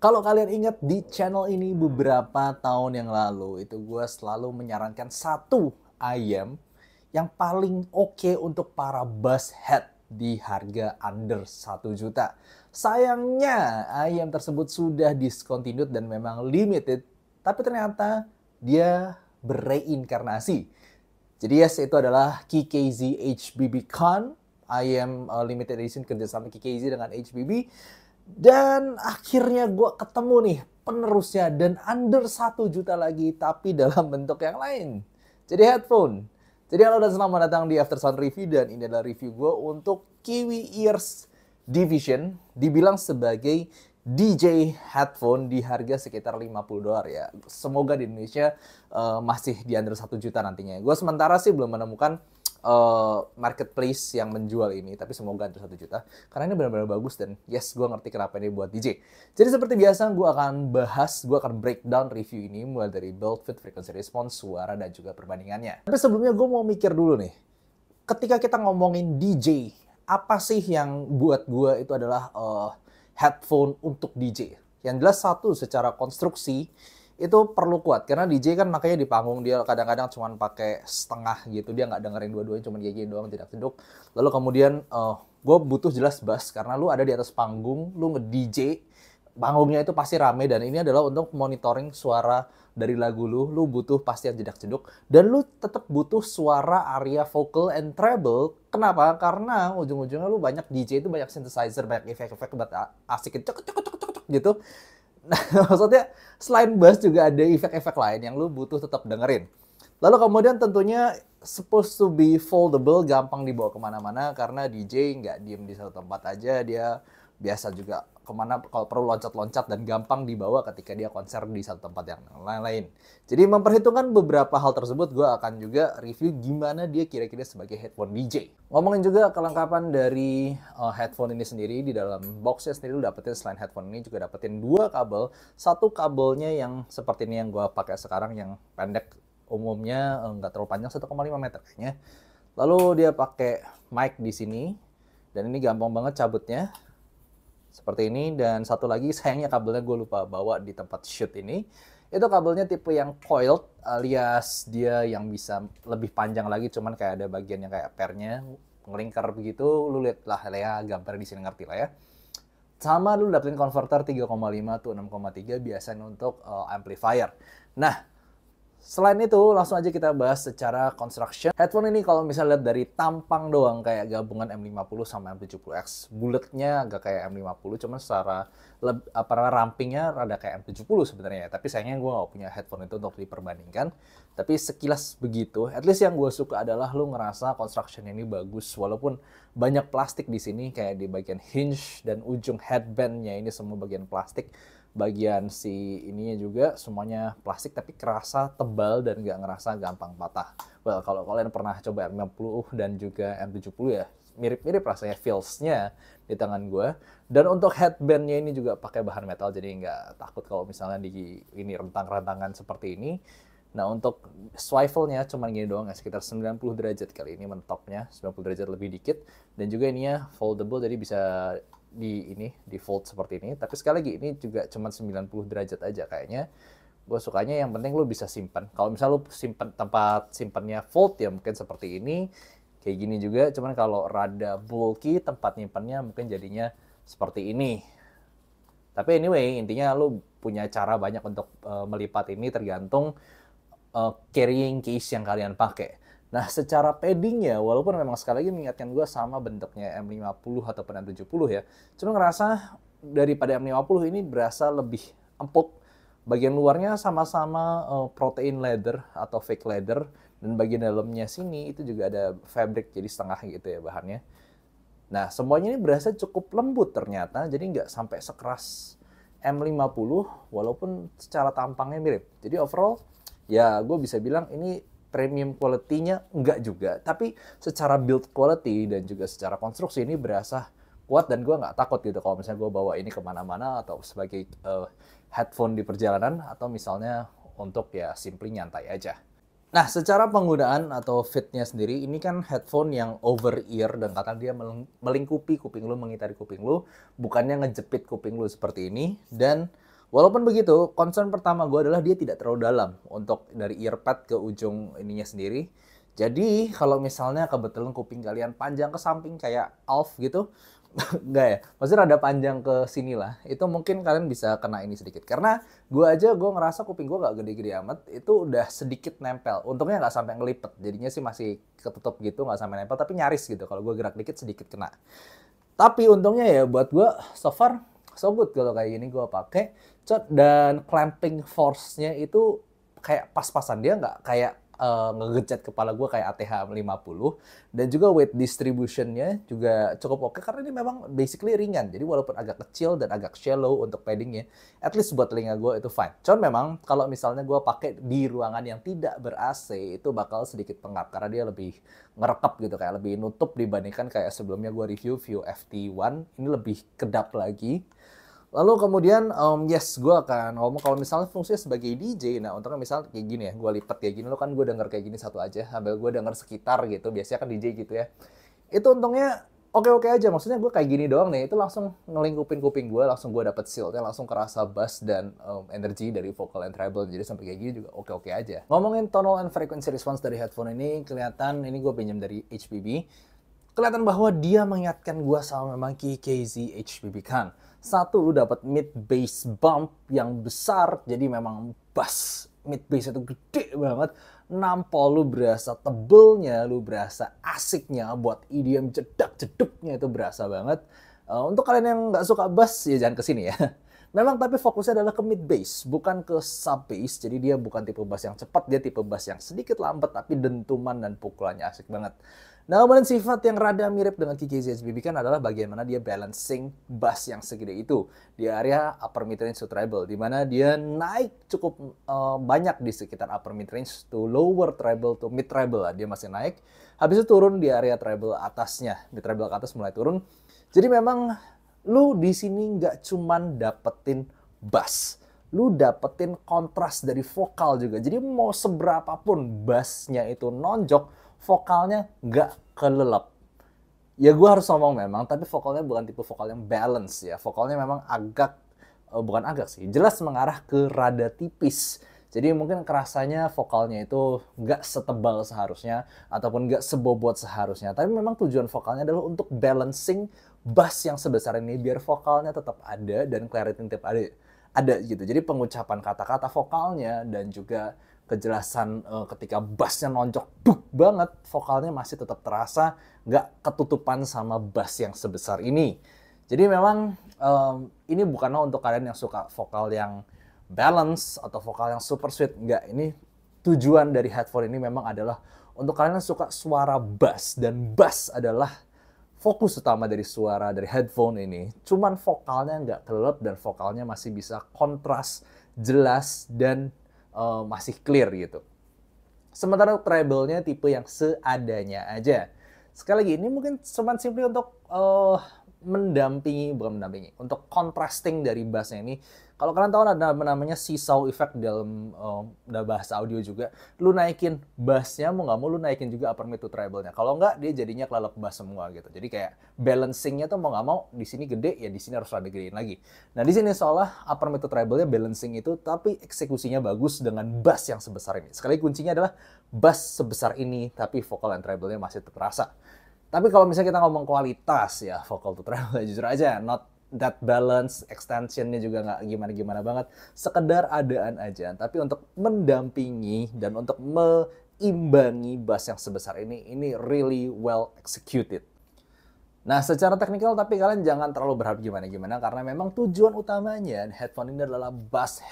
Kalau kalian ingat di channel ini beberapa tahun yang lalu, itu gue selalu menyarankan satu ayam yang paling oke untuk para bass head di harga under 1 juta. Sayangnya ayam tersebut sudah discontinued dan memang limited, tapi ternyata dia bereinkarnasi. Jadi yes, itu adalah KKZ HBB Con, ayam limited edition kerjasama KKZ dengan HBB. Dan akhirnya gue ketemu nih penerusnya dan under 1 juta lagi tapi dalam bentuk yang lain. Jadi headphone. Jadi halo dan selamat datang di After Sound Review dan ini adalah review gue untuk Kiwi Ears Division. Dibilang sebagai DJ headphone di harga sekitar $50 ya. Semoga di Indonesia masih di under 1 juta nantinya. Gue sementara sih belum menemukan marketplace yang menjual ini, tapi semoga under 1 juta karena ini benar-benar bagus dan yes, gue ngerti kenapa ini buat DJ. Jadi seperti biasa gue akan breakdown review ini mulai dari build, fit, frequency response, suara dan juga perbandingannya. Tapi sebelumnya gue mau mikir dulu nih, ketika kita ngomongin DJ, apa sih yang buat gue itu adalah headphone untuk DJ? Yang jelas satu, secara konstruksi itu perlu kuat karena DJ kan makanya di panggung dia kadang-kadang cuma pakai setengah gitu, dia nggak dengerin dua-duanya, cuma gini doang tidak ceduk. Lalu kemudian gue butuh jelas bass karena lu ada di atas panggung, lu nge-DJ, panggungnya itu pasti rame dan ini adalah untuk monitoring suara dari lagu lu butuh pasti yang jedak jeduk dan lu tetap butuh suara area vocal and treble. Kenapa? Karena ujung-ujungnya lu banyak DJ itu banyak synthesizer, banyak efek-efek buat asik cek gitu. Nah, maksudnya selain bass juga ada efek-efek lain yang lu butuh tetap dengerin. Lalu kemudian tentunya supposed to be foldable, gampang dibawa kemana-mana karena DJ nggak diem di satu tempat aja, dia biasa juga kemana kalau perlu loncat-loncat dan gampang dibawa ketika dia konser di satu tempat yang lain-lain. Jadi memperhitungkan beberapa hal tersebut, gue akan juga review gimana dia kira-kira sebagai headphone DJ. Ngomongin juga kelengkapan dari headphone ini sendiri, di dalam boxnya sendiri lu dapetin selain headphone ini juga dapetin 2 kabel. Satu kabelnya yang seperti ini yang gue pakai sekarang yang pendek, umumnya nggak terlalu panjang, 1,5 meter kayaknya. Lalu dia pakai mic di sini dan ini gampang banget cabutnya. Seperti ini, dan satu lagi sayangnya kabelnya gue lupa bawa di tempat shoot ini. Itu kabelnya tipe yang coiled alias dia yang bisa lebih panjang lagi, cuman kayak ada bagian yang kayak pernya ngelingkar begitu. Lu lihat lah ya, gambar di sini ngerti lah ya. Sama lu dapetin converter 3,5 tuh 6,3 biasanya untuk amplifier. Nah, selain itu, langsung aja kita bahas secara construction. Headphone ini kalau misalnya lihat dari tampang doang kayak gabungan M50 sama M70X. Bulatnya agak kayak M50, cuman secara rampingnya rada kayak M70 sebenarnya. Tapi sayangnya gue nggak punya headphone itu untuk diperbandingkan. Tapi sekilas begitu, at least yang gue suka adalah lu ngerasa construction ini bagus. Walaupun banyak plastik di sini, kayak di bagian hinge dan ujung headbandnya ini semua bagian plastik. Bagian si ininya juga semuanya plastik tapi kerasa tebal dan nggak ngerasa gampang patah. Well, kalau kalian pernah coba M50 dan juga M70 ya mirip-mirip rasanya feels-nya di tangan gue. Dan untuk headbandnya ini juga pakai bahan metal jadi nggak takut kalau misalnya di ini rentang-rentangan seperti ini. Nah untuk swivel-nya cuma gini doang ya, sekitar 90 derajat kali ini mentoknya, 90 derajat lebih dikit. Dan juga ininya foldable jadi bisa di fold seperti ini. Tapi sekali lagi ini juga cuma 90 derajat aja kayaknya. Gue sukanya yang penting lu bisa simpan. Kalau misalnya lu simpan tempat simpannya fold ya mungkin seperti ini. Kayak gini juga, cuman kalau rada bulky tempat nyimpannya mungkin jadinya seperti ini. Tapi anyway, intinya lu punya cara banyak untuk melipat ini tergantung carrying case yang kalian pakai. Nah, secara paddingnya, walaupun memang sekali lagi mengingatkan gue sama bentuknya M50 ataupun M70 ya, cuma ngerasa daripada M50 ini berasa lebih empuk. Bagian luarnya sama-sama protein leather atau fake leather, dan bagian dalamnya sini itu juga ada fabric, jadi setengah gitu ya bahannya. Nah, semuanya ini berasa cukup lembut ternyata, jadi nggak sampai sekeras M50, walaupun secara tampangnya mirip. Jadi overall, ya gue bisa bilang ini premium quality-nya enggak juga, tapi secara build quality dan juga secara konstruksi ini berasa kuat dan gue nggak takut gitu kalau misalnya gue bawa ini kemana-mana atau sebagai headphone di perjalanan atau misalnya untuk ya simply nyantai aja. Nah, secara penggunaan atau fitnya sendiri, ini kan headphone yang over ear dan kata dia melingkupi kuping lu, mengitari kuping lu, bukannya ngejepit kuping lu seperti ini. Dan Walaupun begitu, concern pertama gue adalah dia tidak terlalu dalam untuk dari earpad ke ujung ininya sendiri. Jadi kalau misalnya kebetulan kuping kalian panjang ke samping kayak Alf gitu, enggak ya, maksudnya rada panjang ke sini lah, itu mungkin kalian bisa kena ini sedikit. Karena gue ngerasa kuping gue gak gede-gede amat, itu udah sedikit nempel. Untungnya nggak sampai ngelipet, jadinya sih masih ketutup gitu, nggak sampai nempel, tapi nyaris gitu. Kalau gue gerak dikit sedikit kena. Tapi untungnya ya buat gue so far so good kalau kayak gini gue pakai. Dan clamping force-nya itu kayak pas-pasan, dia nggak kayak ngegecet kepala gue kayak ATH 50. Dan juga weight distribution-nya juga cukup oke karena ini memang basically ringan. Jadi walaupun agak kecil dan agak shallow untuk paddingnya, at least buat telinga gue itu fine. Cuman memang kalau misalnya gue pakai di ruangan yang tidak ber-AC itu bakal sedikit pengap karena dia lebih ngerekap gitu, kayak lebih nutup dibandingkan kayak sebelumnya gue review View FT1. Ini lebih kedap lagi. Lalu kemudian, yes, gue akan ngomong kalau misalnya fungsinya sebagai DJ. Nah, untungnya misalnya kayak gini ya, gue lipat kayak gini, lo kan gue denger kayak gini satu aja, sambil gue denger sekitar gitu, biasanya kan DJ gitu ya. Itu untungnya oke-oke aja, maksudnya gue kayak gini doang nih, itu langsung ngelingkupin kuping gue, langsung gue dapet shieldnya, langsung kerasa bass dan energi dari vocal and treble, jadi sampai kayak gini juga oke-oke aja. Ngomongin tonal and frequency response dari headphone ini, kelihatan, ini gue pinjam dari HPB, kelihatan bahwa dia mengingatkan gue sama memang KKZ HPB kan. Satu, lu dapat mid bass bump yang besar, jadi memang bass mid bass itu gede banget. Nampol, lu berasa tebelnya, lu berasa asiknya, buat EDM jedak-jeduknya itu berasa banget. Untuk kalian yang nggak suka bass, ya jangan kesini ya. Memang tapi fokusnya adalah ke mid bass, bukan ke sub bass. Jadi dia bukan tipe bass yang cepat, dia tipe bass yang sedikit lambat tapi dentuman dan pukulannya asik banget. Nah, kemudian sifat yang rada mirip dengan KKZ HPB kan adalah bagaimana dia balancing bass yang segede itu di area upper mid range to treble, di mana dia naik cukup banyak di sekitar upper mid range to lower treble to mid treble lah, dia masih naik. Habis itu turun di area treble atasnya, di treble ke atas mulai turun. Jadi memang lu di sini nggak cuman dapetin bass, lu dapetin kontras dari vokal juga. Jadi mau seberapapun bassnya itu nonjok, vokalnya nggak kelelep. Ya gue harus ngomong memang, tapi vokalnya bukan tipe vokal yang balance ya. Vokalnya memang agak, bukan agak sih, jelas mengarah ke rada tipis. Jadi mungkin kerasanya vokalnya itu nggak setebal seharusnya, ataupun nggak sebobot seharusnya. Tapi memang tujuan vokalnya adalah untuk balancing bass yang sebesar ini, biar vokalnya tetap ada dan clarity tetap ada gitu. Jadi pengucapan kata-kata vokalnya dan juga kejelasan ketika bassnya nonjok duk banget, vokalnya masih tetap terasa nggak ketutupan sama bass yang sebesar ini. Jadi memang ini bukanlah untuk kalian yang suka vokal yang balance atau vokal yang super sweet, nggak. Ini tujuan dari headphone ini memang adalah untuk kalian yang suka suara bass, dan bass adalah fokus utama dari suara dari headphone ini. Cuman vokalnya nggak kelelep dan vokalnya masih bisa kontras, jelas, dan masih clear gitu. Sementara treble-nya tipe yang seadanya aja. Sekali lagi, ini mungkin cuma simply untuk untuk contrasting dari bassnya ini. Kalau kalian tahu ada namanya seesaw effect dalam bahasa audio juga. Lu naikin bassnya, mau nggak mau lu naikin juga upper mid to treble-nya. Kalau nggak, dia jadinya kelelep bass semua gitu. Jadi kayak balancing-nya tuh mau nggak mau di sini gede, ya di sini harus rada gedein lagi. Nah di sini seolah upper mid to treble-nya balancing itu, tapi eksekusinya bagus dengan bass yang sebesar ini. Sekali kuncinya adalah bass sebesar ini, tapi vocal and treble-nya masih terasa. Tapi kalau misalnya kita ngomong kualitas ya, vocal to treble jujur aja, not that balance, extensionnya juga nggak gimana-gimana banget. Sekedar adaan aja. Tapi untuk mendampingi dan untuk meimbangi bass yang sebesar ini really well executed. Nah, secara teknikal tapi kalian jangan terlalu berharap gimana-gimana, karena memang tujuan utamanya headphone ini adalah bass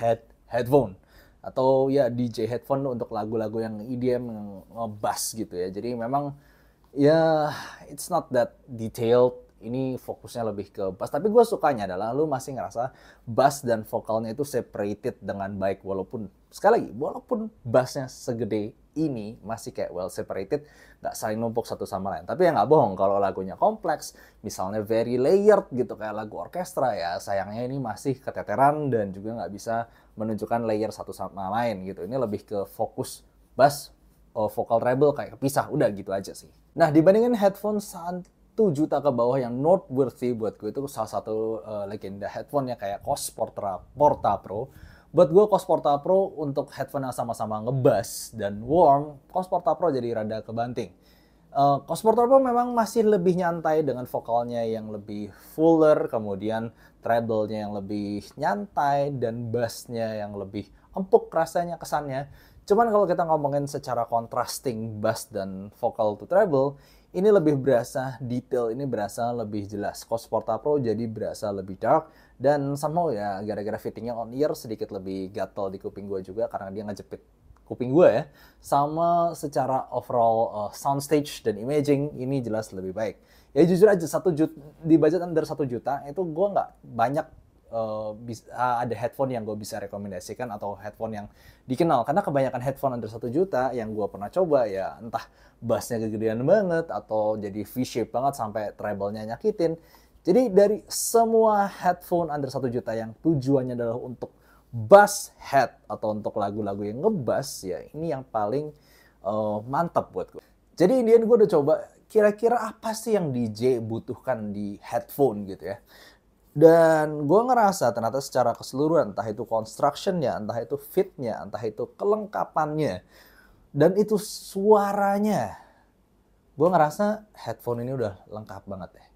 headphone. Atau ya DJ headphone untuk lagu-lagu yang EDM, yang nge-bass gitu ya. Jadi memang ya, it's not that detailed. Ini fokusnya lebih ke bass. Tapi gue sukanya adalah lu masih ngerasa bass dan vokalnya itu separated dengan baik. Walaupun, sekali lagi, walaupun bassnya segede ini masih kayak well separated, nggak saling numpuk satu sama lain. Tapi ya nggak bohong, kalau lagunya kompleks, misalnya very layered gitu kayak lagu orkestra, ya sayangnya ini masih keteteran dan juga nggak bisa menunjukkan layer satu sama lain gitu. Ini lebih ke fokus bass, vokal treble kayak kepisah, udah gitu aja sih. Nah, dibandingin headphone Juta ke bawah yang noteworthy buat gue itu salah satu legenda headphone ya kayak Cos Porta Pro. Buat gue Cos Porta Pro untuk headphone yang sama-sama ngebass dan warm, Cos Porta Pro jadi rada kebanting. Cos Porta Pro memang masih lebih nyantai dengan vokalnya yang lebih fuller, kemudian treble-nya yang lebih nyantai dan bass-nya yang lebih empuk rasanya kesannya. Cuman kalau kita ngomongin secara contrasting bass dan vocal to treble, ini lebih berasa detail, ini berasa lebih jelas. Cos Porta Pro jadi berasa lebih dark dan somehow ya gara-gara fittingnya on ear sedikit lebih gatel di kuping gue juga karena dia ngejepit kuping gue ya. Sama secara overall soundstage dan imaging ini jelas lebih baik. Ya jujur aja 1 juta di budget under 1 juta itu gue nggak banyak ada headphone yang gue bisa rekomendasikan atau headphone yang dikenal karena kebanyakan headphone under 1 juta yang gue pernah coba ya entah bassnya kegedean banget atau jadi V-shape banget sampai treble-nya nyakitin. Jadi dari semua headphone under 1 juta yang tujuannya adalah untuk bass head atau untuk lagu-lagu yang ngebass ya ini yang paling mantap buat gue. Jadi Indian gue udah coba kira-kira apa sih yang DJ butuhkan di headphone gitu ya. Dan gue ngerasa ternyata secara keseluruhan, entah itu construction-nya, entah itu fit-nya, entah itu kelengkapannya, dan itu suaranya, gue ngerasa headphone ini udah lengkap banget ya.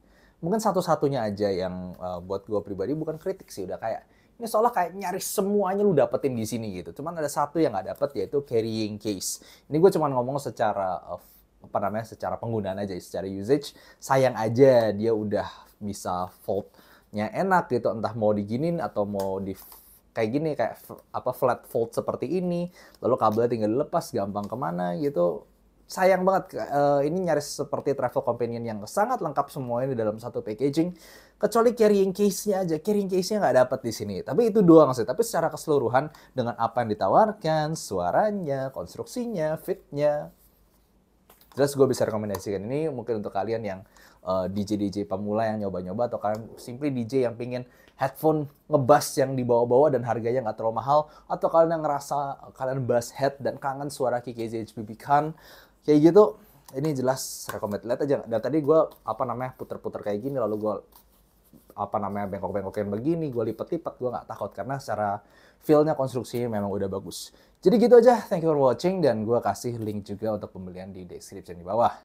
Mungkin satu-satunya aja yang buat gue pribadi bukan kritik sih, udah kayak ini seolah kayak nyaris semuanya lu dapetin di sini gitu. Cuman ada satu yang nggak dapet yaitu carrying case. Ini gue cuman ngomong secara secara penggunaan aja, secara usage. Sayang aja dia udah bisa fold-nya enak gitu, entah mau diginin atau mau di kayak gini kayak flat fold seperti ini, lalu kabelnya tinggal dilepas gampang kemana gitu. Sayang banget, ini nyaris seperti travel companion yang sangat lengkap semuanya di dalam satu packaging. Kecuali carrying case-nya aja, carrying case-nya nggak dapat di sini. Tapi itu doang sih, tapi secara keseluruhan dengan apa yang ditawarkan, suaranya, konstruksinya, fit-nya, terus gue bisa rekomendasikan ini mungkin untuk kalian yang DJ-DJ pemula yang nyoba-nyoba atau kalian simply DJ yang pingin headphone ngebass yang dibawa-bawa dan harganya nggak terlalu mahal, atau kalian yang ngerasa kalian bass head dan kangen suara KKZH BB Khan kayak gitu, ini jelas recommend. Lihat aja, dan tadi gue puter-puter kayak gini lalu gue bengkok-bengkokin begini, gue lipet-lipet, gue nggak takut karena secara feel-nya konstruksinya memang udah bagus. Jadi gitu aja, thank you for watching dan gue kasih link juga untuk pembelian di description di bawah.